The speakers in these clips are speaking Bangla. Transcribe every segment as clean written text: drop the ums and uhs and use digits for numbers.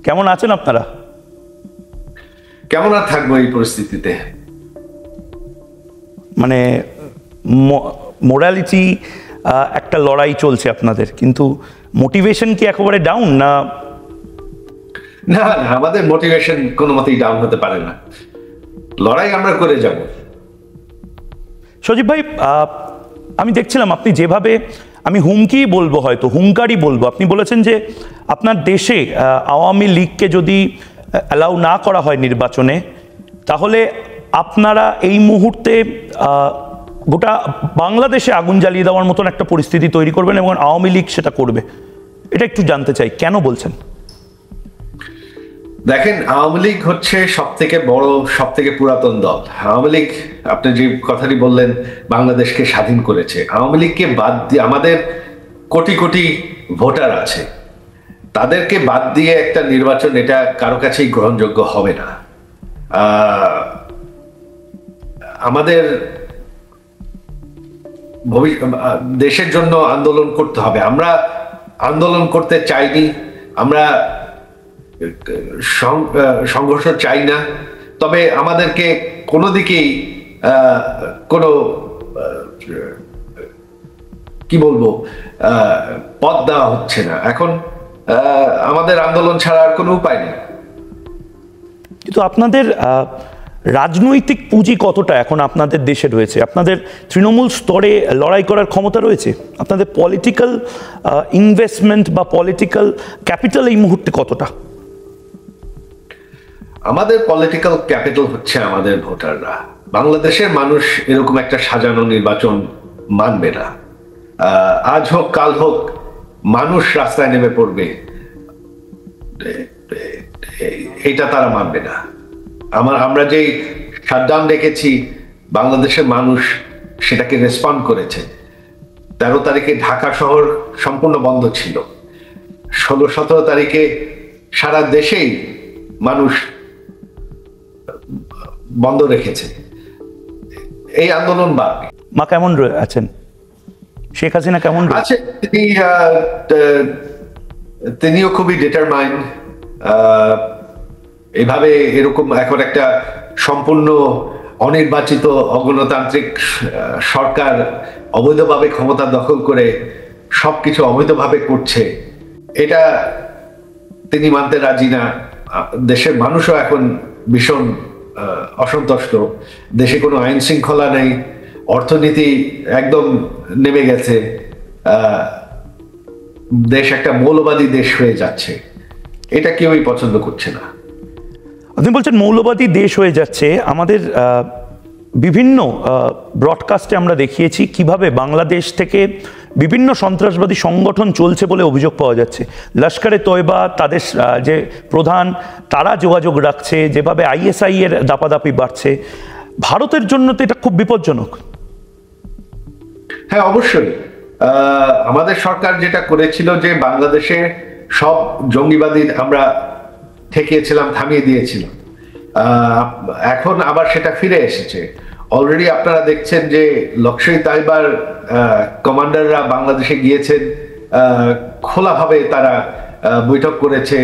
কেমন আছেন আপনারা? কেমন আর থাকবো এই পরিস্থিতিতে? মানে মোরালিটি একটা লড়াই চলছে আপনাদের, কিন্তু মোটিভেশন কি একেবারে ডাউন না? না না, আমাদের মোটিভেশন কোনো মতেই ডাউন হতে পারে না, লড়াই আমরা করে যাব। সজীব ভাই, আমি দেখছিলাম আপনি যেভাবে, আমি হুমকি বলবো, হয়তো হুঙ্কারই বলবো, আপনি বলেছেন যে আপনার দেশে আওয়ামী লীগকে যদি অ্যালাউ না করা হয় নির্বাচনে, তাহলে আপনারা এই মুহূর্তে গোটা বাংলাদেশে আগুন জ্বালিয়ে দেওয়ার মতন একটা পরিস্থিতি তৈরি করবেন এবং আওয়ামী লীগ সেটা করবে। এটা একটু জানতে চাই, কেন বলছেন? দেখেন, আওয়ামী লীগ হচ্ছে সব থেকে বড়, সব থেকে পুরাতন দল। আওয়ামী লীগ, আপনি যে কথাটি বললেন, বাংলাদেশকে স্বাধীন করেছে। আওয়ামী লীগকে বাদ দিয়ে আমাদের কোটি কোটি ভোটার আছে, তাদেরকে বাদ দিয়ে একটা নির্বাচন, এটা কারো কাছেই গ্রহণযোগ্য হবে না। আমাদের দেশের জন্য আন্দোলন করতে হবে। আমরা আন্দোলন করতে চাইনি, আমরা সংঘর্ষ চাই না, তবে আমাদেরকে কোনো দিকেই কোনো কি বলবো পথ দেওয়া হচ্ছে না। এখন আমাদের আন্দোলন ছাড়া আর কোনো উপায় নেই। কিন্তু আপনাদের রাজনৈতিক পুঁজি কতটা এখন আপনাদের দেশে রয়েছে? আপনাদের তৃণমূল স্তরে লড়াই করার ক্ষমতা রয়েছে? আপনাদের পলিটিক্যাল ইনভেস্টমেন্ট বা পলিটিক্যাল ক্যাপিটাল এই মুহূর্তে কতটা? আমাদের পলিটিক্যাল ক্যাপিটাল হচ্ছে আমাদের ভোটাররা। বাংলাদেশের মানুষ এরকম একটা সাজানো নির্বাচন মানবে না। আজ হোক কাল হোক মানুষ রাস্তায় নেমে পড়বে, এটা তারা মানবে না। আমরা যেই শাটডাউন দেখেছি, বাংলাদেশের মানুষ সেটাকে রেসপন্ড করেছে। 13 তারিখে ঢাকা শহর সম্পূর্ণ বন্ধ ছিল, 16-17 তারিখে সারা দেশেই মানুষ বন্ধ রেখেছে। এই আন্দোলন বাড়বে। মা কেমন আছেন? শেখ হাসিনা কেমন আছে? তিনিও খুবই ডিটারমাইন্ড। এইভাবে এরকম এখন একটা সম্পূর্ণ অনির্বাচিত অগণতান্ত্রিক সরকার অবৈধভাবে ক্ষমতা দখল করে সবকিছু অবৈধভাবে করছে, এটা তিনি মানতে রাজি না। দেশের মানুষও এখন ভীষণ অসন্তুষ্ট। দেশে কোনো আইন শৃঙ্খলা নেই, অর্থনীতি একদম নেমে গেছে, দেশ একটা মৌলবাদী দেশ হয়ে যাচ্ছে। এটা কেউই পছন্দ করছে না। আপনি বলছেন মৌলবাদী দেশ হয়ে যাচ্ছে। আমাদের বিভিন্ন ব্রডকাস্টে আমরা দেখিয়েছি কিভাবে বাংলাদেশ থেকে বিভিন্ন সন্ত্রাসবাদী সংগঠন চলছে বলে অভিযোগ পাওয়া যাচ্ছে। লস্করে তয়বা, তাদের যে প্রধান, তারা যোগাযোগ রাখছে, যেভাবে ISI এর দাপাদাপি বাড়ছে। ভারতের জন্য তো এটা খুব বিপজ্জনক। হ্যাঁ, অবশ্যই। আমাদের সরকার যেটা করেছিল যে বাংলাদেশে সব জঙ্গিবাদী আমরা ঠেকিয়েছিলাম, থামিয়ে দিয়েছিলাম, এখন আবার সেটা ফিরে এসেছে। অলরেডি আপনারা দেখছেন যে লস্কর তাইবার কমান্ডাররা বাংলাদেশে গিয়েছেন, খোলাভাবে তারা বৈঠক করেছে,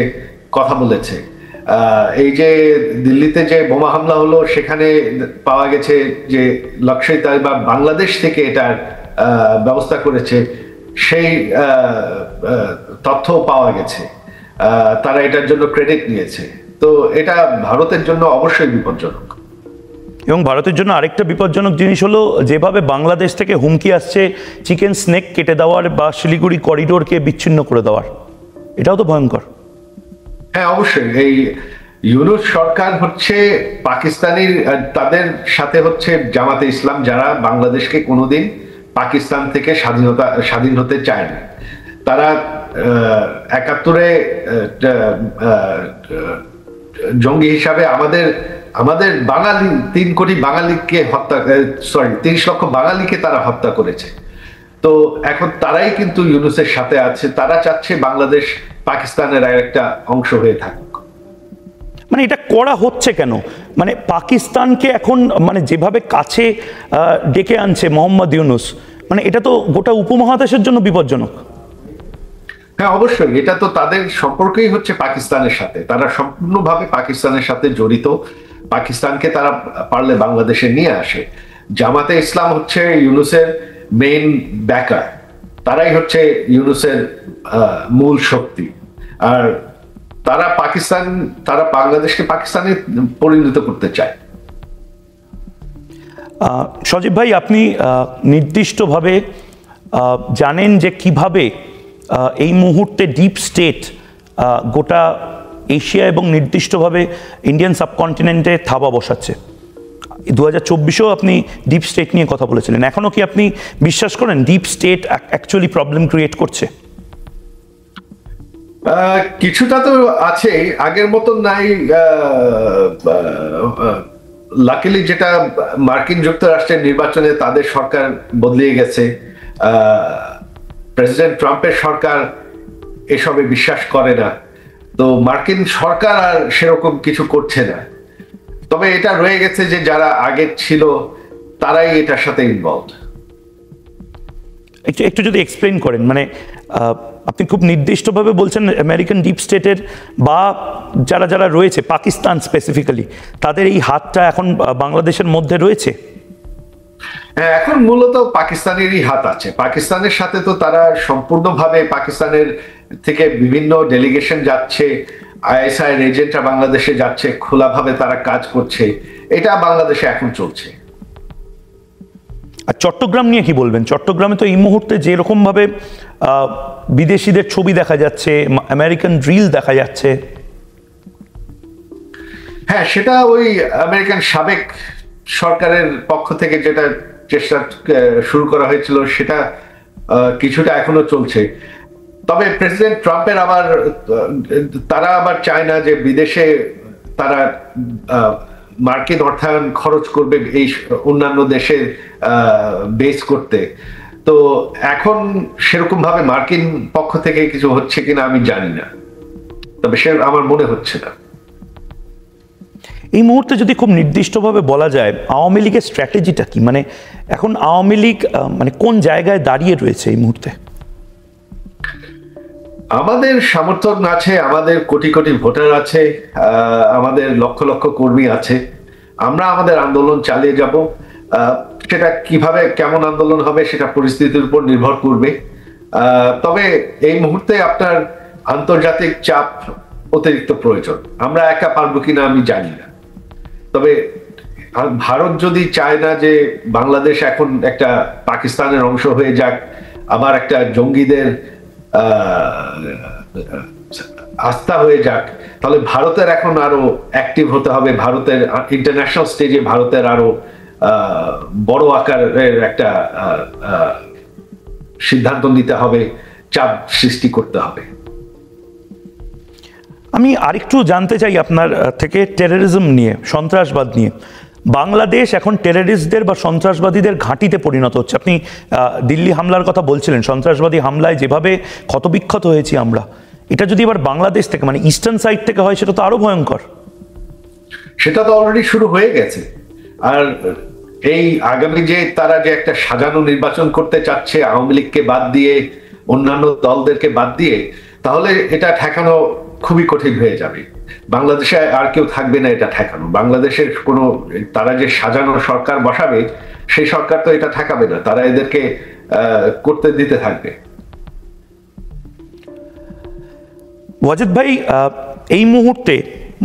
কথা বলেছে। এই যে দিল্লিতে যে বোমা হামলা হলো, সেখানে পাওয়া গেছে যে লস্কর তাইবা বাংলাদেশ থেকে এটার ব্যবস্থা করেছে, সেই তথ্য পাওয়া গেছে। তারা এটার জন্য ক্রেডিট নিয়েছে। তো এটা ভারতের জন্য অবশ্যই বিপজ্জনক। এবং ভারতের জন্য আরেকটা বিপজ্জনক জিনিস হলো যেভাবে বাংলাদেশ থেকে হুমকি আসছে চিকেন স্নেক কেটে দেওয়ার বা শিলিগুড়ি করিডোরকে বিচ্ছিন্ন করে দেওয়ার, এটাও তো ভয়ঙ্কর। হ্যাঁ, অবশ্যই। এই ইউনূস সরকার হচ্ছে পাকিস্তানি, তাদের সাথে হচ্ছে জামাতে ইসলাম, যারা বাংলাদেশকে কোনোদিন পাকিস্তান থেকে স্বাধীন হতে চায় না। তারা 71-এ জঙ্গি হিসাবে আমাদের বাঙালি 3 কোটি বাঙালিকে হত্যা, 30 লক্ষ বাঙালিকে তারা হত্যা করেছে। তো এখন তারাই কিন্তু ইউনূসের সাথে আছে। তারা চাচ্ছে বাংলাদেশ পাকিস্তানের একটা অংশ হয়ে থাকুক। মানে এটা করা হচ্ছে কেন? মানে পাকিস্তানকে এখন মানে যেভাবে কাছে ডেকে আনছে মোহাম্মদ ইউনূস, মানে এটা তো গোটা উপমহাদেশের জন্য বিপজ্জনক। হ্যাঁ, অবশ্যই এটা তো তাদের সম্পর্কই হচ্ছে পাকিস্তানের সাথে, তারা সম্পূর্ণভাবে পাকিস্তানের সাথে জড়িত। পাকিস্তানকে তারা পারলে বাংলাদেশে নিয়ে আসে। জামাতে ইসলাম হচ্ছে ইউনূসের মেইন ব্যাকার, তারাই হচ্ছে ইউনূসের মূল শক্তি। আর তারা বাংলাদেশকে পাকিস্তানে পরিণত করতে চায়। সজীব ভাই, আপনি নির্দিষ্টভাবে জানেন যে কিভাবে এই মুহূর্তে ডিপ স্টেট গোটা এশিয়া এবং নির্দিষ্টভাবে ইন্ডিয়ান সাবকন্টিনেন্টে থাবা বসাচ্ছে। 2024-এও আপনি ডিপ স্টেট নিয়ে কথা বলেছিলেন। এখনও কি আপনি বিশ্বাস করেন deep state actually problem create করছে? কিছুটা তো আছে, আগের মতন নাই। লাকিলি যেটা মার্কিন যুক্তরাষ্ট্রের নির্বাচনে তাদের সরকার বদলে গেছে, প্রেসিডেন্ট ট্রাম্পের সরকার এসবে বিশ্বাস করে না, তো মার্কিন সরকার আর সেরকম কিছু করছে না। তবে এটা রয়ে গেছে যে যারা আগে ছিল তারাই এটার সাথে ইনভলভ। একটু যদি এক্সপ্লেইন করেন, মানে আপনি খুব নির্দিষ্টভাবে বলছেন আমেরিকান ডিপ স্টেটের বা যারা যারা রয়েছে পাকিস্তান স্পেসিফিক্যালি, তাদের এই হাতটা এখন বাংলাদেশের মধ্যে রয়েছে? হ্যাঁ, এখন মূলত পাকিস্তানেরই হাত আছে। পাকিস্তানের সাথে তো তারা সম্পূর্ণভাবে, পাকিস্তানের থেকে বিভিন্ন ডেলিগেশন যাচ্ছে, আইএসআই এজেন্টরা বাংলাদেশে যাচ্ছে, খোলাভাবে তারা কাজ করছে, এটা বাংলাদেশে এখন চলছে। আর চট্টগ্রাম নিয়ে কি বলবেন? চট্টগ্রামে তো এই মুহূর্তে যেরকম ভাবে বিদেশিদের ছবি দেখা যাচ্ছে, আমেরিকান ড্রিল দেখা যাচ্ছে। হ্যাঁ, সেটা ওই আমেরিকান সাবেক সরকারের পক্ষ থেকে যেটা চেষ্টা শুরু করা হয়েছিল, সেটা কিছুটা এখনো চলছে। তবে প্রেসিডেন্ট ট্রাম্পের তারা আবার চায় না যে বিদেশে তারা মার্কিন অর্থায়ন খরচ করবে এই অন্যান্য দেশের বেস করতে। তো এখন সেরকম ভাবে মার্কিন পক্ষ থেকে কিছু হচ্ছে কিনা আমি জানি না, তবে সে আমার মনে হচ্ছে না। এই মুহূর্তে যদি খুব নির্দিষ্টভাবে বলা যায় আওয়ামী লীগের স্ট্র্যাটেজিটা কি, মানে এখন আওয়ামী লীগ মানে কোন জায়গায় দাঁড়িয়ে রয়েছে এই মুহূর্তে? আমাদের সমর্থন আছে, আমাদের কোটি কোটি ভোটার আছে, আমাদের লক্ষ লক্ষ কর্মী আছে। আমরা আমাদের আন্দোলন চালিয়ে যাব। সেটা কিভাবে, কেমন আন্দোলন হবে সেটা পরিস্থিতির উপর নির্ভর করবে। তবে এই মুহূর্তে আপনার আন্তর্জাতিক চাপ অতিরিক্ত প্রয়োজন। আমরা একা পারবো কিনা আমি জানি না। তবে ভারত যদি চায় না যে বাংলাদেশ এখন একটা পাকিস্তানের অংশ হয়ে যাক, আবার একটা জঙ্গিদের আস্থা হয়ে যাক, তাহলে ভারতের এখন আরো অ্যাক্টিভ হতে হবে। ভারতের ইন্টারন্যাশনাল স্টেজে ভারতের আরো বড় আকারের একটা সিদ্ধান্ত নিতে হবে, চাপ সৃষ্টি করতে হবে। আমি আরেকটু জানতে চাই আপনার থেকে টেররিজম নিয়ে, সন্ত্রাসবাদ নিয়ে। বাংলাদেশ এখন টেররিস্টদের বা সন্ত্রাসবাদীদের ঘাঁটিতে পরিণত হচ্ছে। আপনি দিল্লি হামলার কথা বলছিলেন, সন্ত্রাসবাদী হামলায় যেভাবে ক্ষতবিক্ষত হয়েছি আমরা, এটা যদি এবার বাংলাদেশ থেকে, মানে ইস্টার্ন সাইড থেকে হয়, সেটা তো আরো ভয়ঙ্কর। সেটা তো অলরেডি শুরু হয়ে গেছে। আর এই আগামী যে তারা যে একটা সাজানো নির্বাচন করতে চাচ্ছে আওয়ামী লীগকে বাদ দিয়ে, অন্যান্য দলদেরকে বাদ দিয়ে, তাহলে এটা ঠেকানো খুবই কঠিন হয়ে যাবে। বাংলাদেশে আর কেউ থাকবে না এটা ঠেকানো। বাংলাদেশের কোনো, তারা যে সাজানো সরকার বসাবে সেই সরকার তো এটা ঠেকাবে না, তারা এদেরকে করতে দিতে থাকবে। ওয়াজেদ ভাই, এই মুহূর্তে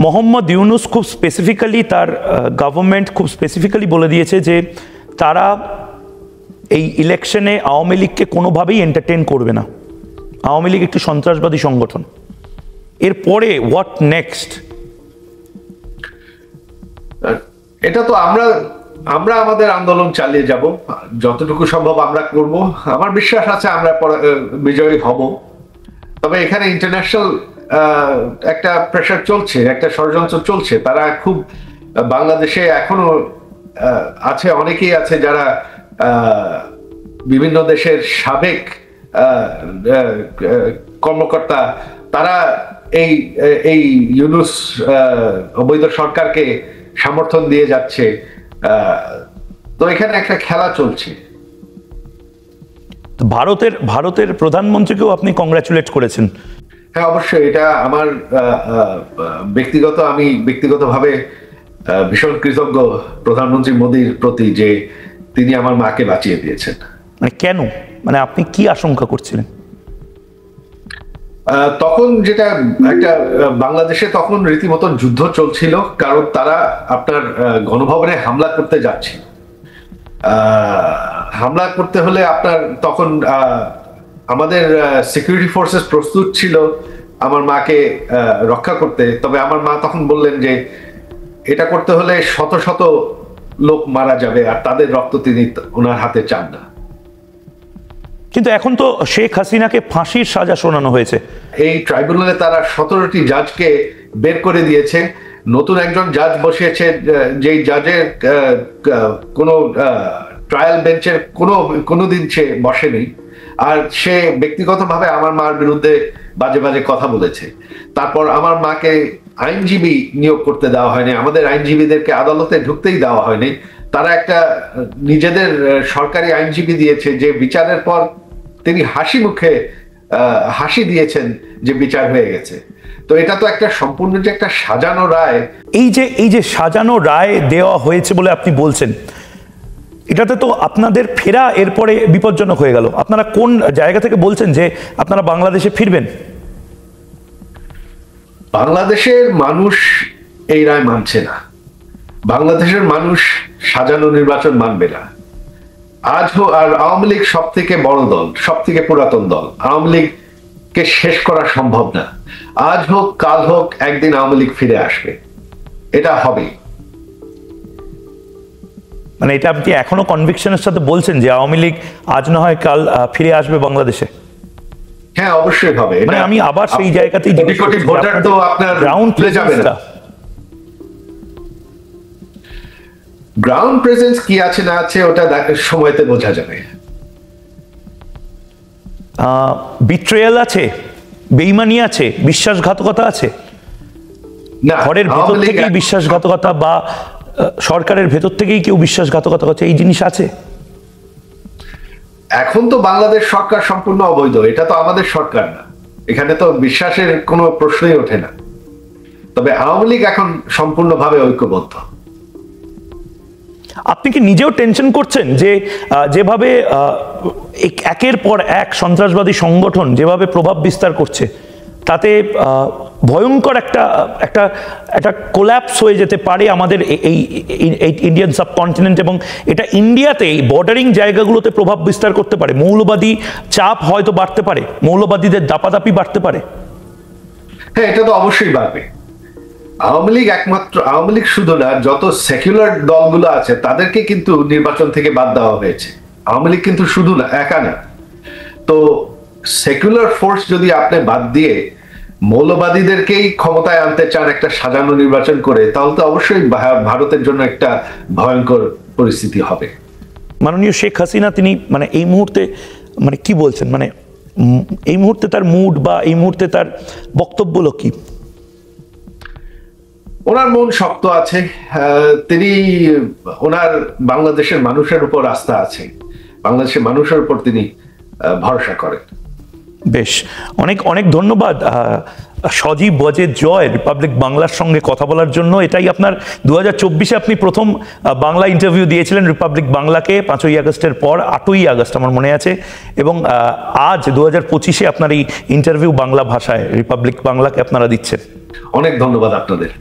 মোহাম্মদ ইউনূস খুব স্পেসিফিক্যালি, তার গভর্নমেন্ট খুব স্পেসিফিক্যালি বলে দিয়েছে যে তারা এই ইলেকশনে আওয়ামী লীগকে কোনোভাবেই এন্টারটেইন করবে না। আওয়ামী লীগ একটি সন্ত্রাসবাদী সংগঠন। এরপরে হোয়াট নেক্সট? এটা তো আমরা আমাদের আন্দোলন চালিয়ে যাব, যতটুকু সম্ভব আমরা করব। আমার বিশ্বাস আছে আমরা বিজয়ী হব। তবে এখানে ইন্টারন্যাশনাল একটা প্রেশার চলছে, একটা ষড়যন্ত্র চলছে। তারা খুব, বাংলাদেশে এখনো আছে, অনেকেই আছে যারা বিভিন্ন দেশের সাবেক কর্মকর্তা, তারা এই ইউনূস অবৈধ সরকারকে সমর্থন দিয়ে যাচ্ছে। তো এখানে একটা খেলা চলছে। তো ভারতের প্রধানমন্ত্রীকেও আপনি কংগ্রাচুলেট করেছেন। হ্যাঁ, অবশ্যই। এটা আমার আমি ব্যক্তিগতভাবে ভীষণ কৃতজ্ঞ প্রধানমন্ত্রী মোদীর প্রতি যে তিনি আমার মাকে বাঁচিয়ে দিয়েছেন। মানে কেন, মানে আপনি কি আশঙ্কা করছিলেন? তখন যেটা একটা বাংলাদেশে তখন রীতিমতো যুদ্ধ চলছিল, কারণ তারা আপনার গণভবনে হামলা করতে যাচ্ছিল। হামলা করতে হলে আপনার তখন আমাদের সিকিউরিটি ফোর্সেস প্রস্তুত ছিল আমার মাকে রক্ষা করতে। তবে আমার মা তখন বললেন যে এটা করতে হলে শত শত লোক মারা যাবে, আর তাদের রক্ত তিনি ওনার হাতে চান না। কিন্তু এখন তো শেখ হাসিনাকে ফাঁসির সাজা শোনানো হয়েছে। এই ট্রাইব্যুনালে তারা 17টি জাজকে বের করে দিয়েছে, নতুন একজন জাজ বসিয়েছে, যেই জাজের কোনো ট্রায়াল বেঞ্চের কোনোদিন সে বসেনি। আর সে ব্যক্তিগতভাবে আমার মার বিরুদ্ধে বাজে বাজে কথা বলেছে। তারপর আমার মাকে আইনজীবী নিয়োগ করতে দেওয়া হয়নি, আমাদের আইনজীবীদেরকে আদালতে ঢুকতেই দেওয়া হয়নি। তারা একটা নিজেদের সরকারি আইনজীবী দিয়েছে, যে বিচারের পর তিনি হাসি মুখে হাসি দিয়েছেন যে বিচার হয়ে গেছে। তো এটা তো একটা সম্পূর্ণ যে একটা সাজানো রায়। এই যে সাজানো রায় দেওয়া হয়েছে বলে আপনি বলছেন, এটাতে তো আপনাদের ফেরা এরপরে বিপজ্জনক হয়ে গেল। আপনারা কোন জায়গা থেকে বলছেন যে আপনারা বাংলাদেশে ফিরবেন? বাংলাদেশের মানুষ এই রায় মানছে না, বাংলাদেশের মানুষ সাজানো নির্বাচন মানবে না। আর আওয়ামী লীগ সব থেকে বড় দল, সব থেকে পুরাতন দল। আওয়ামী লীগকে শেষ করা সম্ভব না। আজ হোক কাল হোক একদিন আওয়ামী লীগ ফিরে আসবে, এটা হবে। মানে এটা আপনি এখনো কনভিকশনের সাথে বলছেন যে আওয়ামী লীগ আজ না হয় কাল ফিরে আসবে বাংলাদেশে? হ্যাঁ, অবশ্যই হবে। মানে আমি আবার সেই জায়গাতেই ভোটার তো আপনার গ্রাউন্ড যাবে না। গ্রাউন্ড প্রেজেন্স কি আছে না আছে ওটা সময়তে বোঝা যাবে। বিট্রেয়াল আছে, বেইমানি আছে, বিশ্বাসঘাতকতা আছে। না, ঘরের ভেতর থেকেই বিশ্বাসঘাতকতা বা সরকারের ভেতর থেকেই কেউ বিশ্বাসঘাতকতা করছে, এই জিনিস আছে। এখন তো বাংলাদেশ সরকার সম্পূর্ণ অবৈধ, এটা তো আমাদের সরকার না, এখানে তো বিশ্বাসের কোনো প্রশ্নই ওঠে না। তবে আওয়ামী লীগ এখন সম্পূর্ণভাবে ঐক্যবদ্ধ। আপনি কি নিজেও টেনশন করছেন যে যেভাবে একের পর এক সন্ত্রাসবাদী সংগঠন যেভাবে প্রভাব বিস্তার করছে, তাতে ভয়ঙ্কর একটা কোল্যাপস হয়ে যেতে পারে আমাদের এই ইন্ডিয়ান সাবকন্টিনেন্ট, এবং এটা ইন্ডিয়াতে এই বর্ডারিং জায়গাগুলোতে প্রভাব বিস্তার করতে পারে। মৌলবাদী চাপ হয়তো বাড়তে পারে, মৌলবাদীদের দাপাদাপি বাড়তে পারে। হ্যাঁ, এটা তো অবশ্যই বাড়বে। আওয়ামী লীগ শুধু না, যত সেকুলার দলগুলো আছে তাদেরকে কিন্তু নির্বাচন থেকে বাদ দেওয়া হয়েছে। আওয়ামী লীগ কিন্তু শুধু না, একা না। তো সেকুলার ফোর্স যদি আপনি বাদ দিয়ে মৌলবাদীদেরকেই ক্ষমতায় আনতে চান একটা সাজানো নির্বাচন করে, তাহলে তো অবশ্যই ভারতের জন্য একটা ভয়ঙ্কর পরিস্থিতি হবে। মাননীয় শেখ হাসিনা তিনি মানে এই মুহূর্তে মানে কি বলছেন, মানে এই মুহূর্তে তার মুড বা এই মুহূর্তে তার বক্তব্যগুলো কি? ওনার মন শক্ত আছে, তিনি ওনার বাংলাদেশের মানুষের উপর আস্থা আছে, বাংলাদেশের মানুষের উপর তিনি ভরসা করেন। বেশ, অনেক অনেক ধন্যবাদ সজীব ওয়াজেদ জয় রিপাবলিক বাংলার সঙ্গে কথা বলার জন্য। এটাই আপনার 2024-এ আপনি প্রথম বাংলা ইন্টারভিউ দিয়েছিলেন রিপাবলিক বাংলাকে, 5ই আগস্টের পর 8ই আগস্ট আমার মনে আছে, এবং আজ 2025-এ আপনার এই ইন্টারভিউ বাংলা ভাষায় রিপাবলিক বাংলাকে আপনারা দিচ্ছেন। অনেক ধন্যবাদ আপনাদের।